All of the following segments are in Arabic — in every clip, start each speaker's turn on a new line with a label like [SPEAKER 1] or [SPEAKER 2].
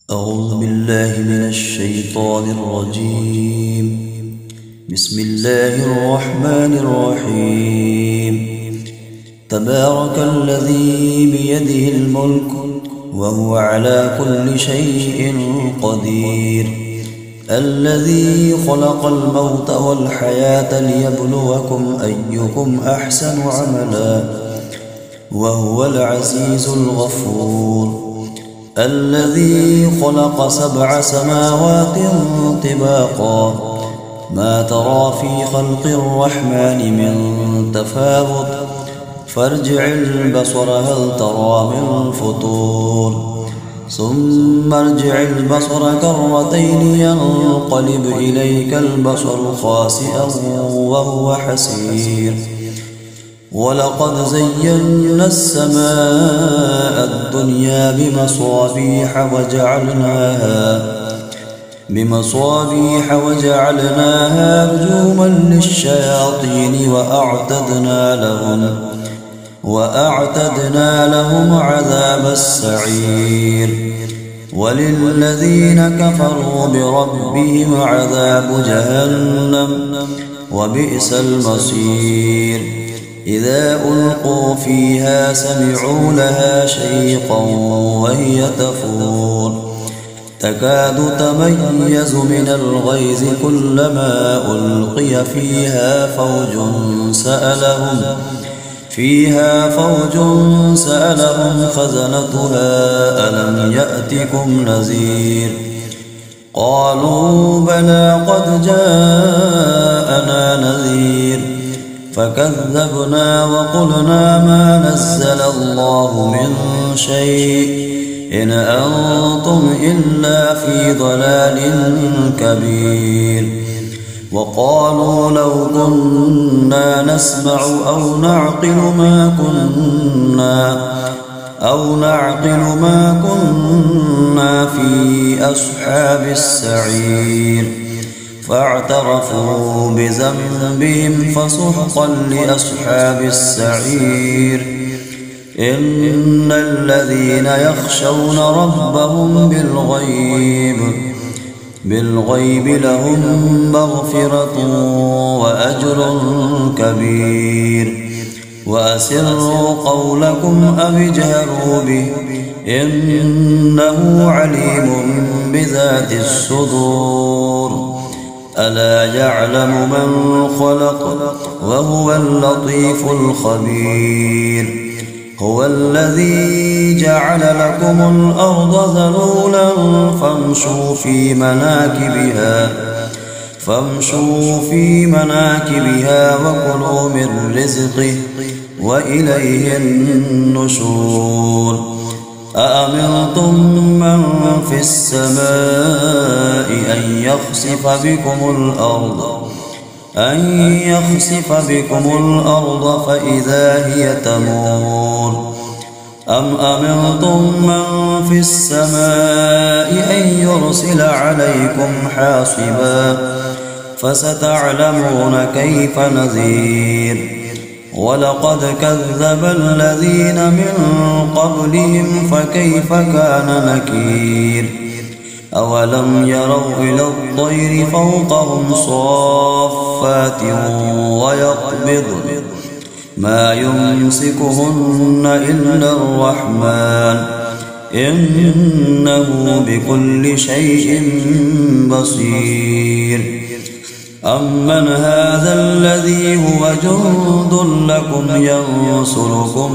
[SPEAKER 1] أعوذ بالله من الشيطان الرجيم. بسم الله الرحمن الرحيم. تبارك الذي بيده الملك وهو على كل شيء قدير، الذي خلق الموت والحياة ليبلوكم أيكم أحسن عملا، وهو العزيز الغفور، الذي خلق 7 سماوات طباقا، ما ترى في خلق الرحمن من تفاوت، فارجع البصر هل ترى من فطور، ثم ارجع البصر كرتين ينقلب إليك البصر خاسئا وهو حسير. ولقد زينا السماء الدنيا بمصابيح وجعلناها رجوما للشياطين وأعتدنا لهم عذاب السعير. وللذين كفروا بربهم عذاب جهنم وبئس المصير. إذا ألقوا فيها سمعوا لها شيقا وهي تفور، تكاد تميز من الغيظ، كلما ألقي فيها فوج سألهم خزنتها ألم يأتكم نذير؟ قالوا بلى قد جاءنا نذير، فكذبنا وقلنا ما نزل الله من شيء إن أنتم إلا في ضلال كبير. وقالوا لو كنا نسمع أو نعقل ما كنا في أصحاب السعير. فاعترفوا بذنبهم فسحقا لأصحاب السعير. إن الذين يخشون ربهم بالغيب لهم مغفرة وأجر كبير. وأسروا قولكم أو اجهروا به إنه عليم بذات الصدور. ألا يعلم من خلق وهو اللطيف الخبير. هو الذي جعل لكم الأرض ذلولا فامشوا في مناكبها وكلوا من رزقه وإليه النشور. أأمنتم من في السماء أن يخسف بكم الأرض فإذا هي تمور، أم أمنتم من في السماء أن يرسل عليكم حاصبا، فستعلمون كيف نذير. ولقد كذب الذين من قبلهم فكيف كان نكير. أولم يروا إلى الطير فوقهم صافات ويقبضن ما يمسكهن إلا الرحمن إنه بكل شيء بصير. أمن هذا الذي هو جند لكم ينصركم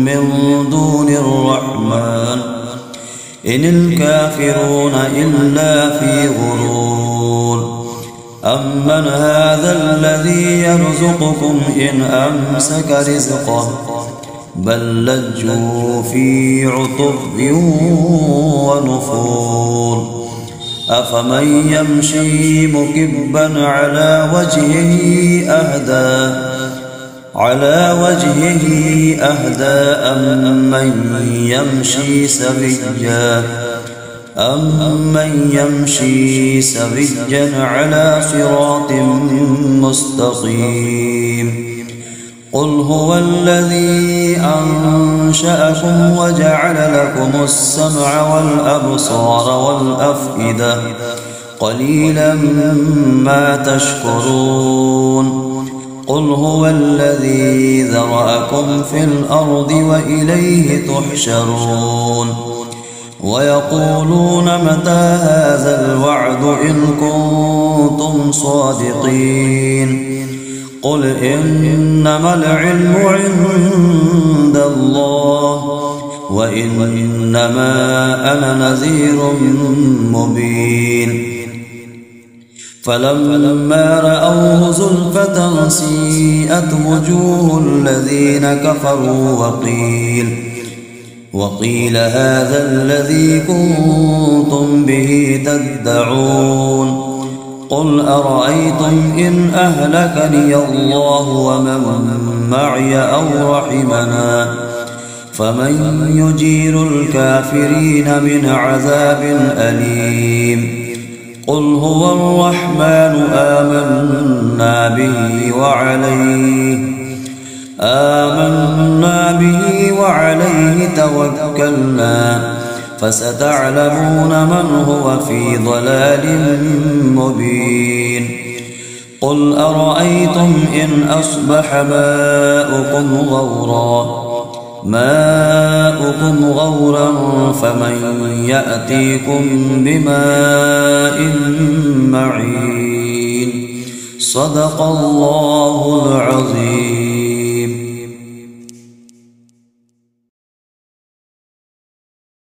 [SPEAKER 1] من دون الرحمن إن الكافرون إلا في غرور. أمن هذا الذي يرزقكم إن أمسك رزقه بل لجوا في عتب ونفور. أفمن يمشي مكبا على وجهه أهدى أمن يمشي سويا على صراط مستقيم. قل هو الذي أنشأكم وجعل لكم السمع والأبصار والأفئدة قليلا ما تشكرون قل هو الذي ذرأكم في الأرض وإليه تحشرون ويقولون متى هذا الوعد إن كنتم صادقين قل إنما العلم عند الله وإنما أنا نذير مبين فلما رأوه زلفة سيئت وجوه الذين كفروا وقيل هذا الذي كنتم به تدعون قل أرأيتم إن أهلكني الله ومن معي أو رحمنا فمن يجير الكافرين من عذاب أليم قل هو الرحمن آمنا به وعليه توكلنا فستعلمون من هو في ضلال مبين قل أرأيتم إن أصبح ماؤكم غورا فمن يأتيكم بماء معين صدق الله العظيم.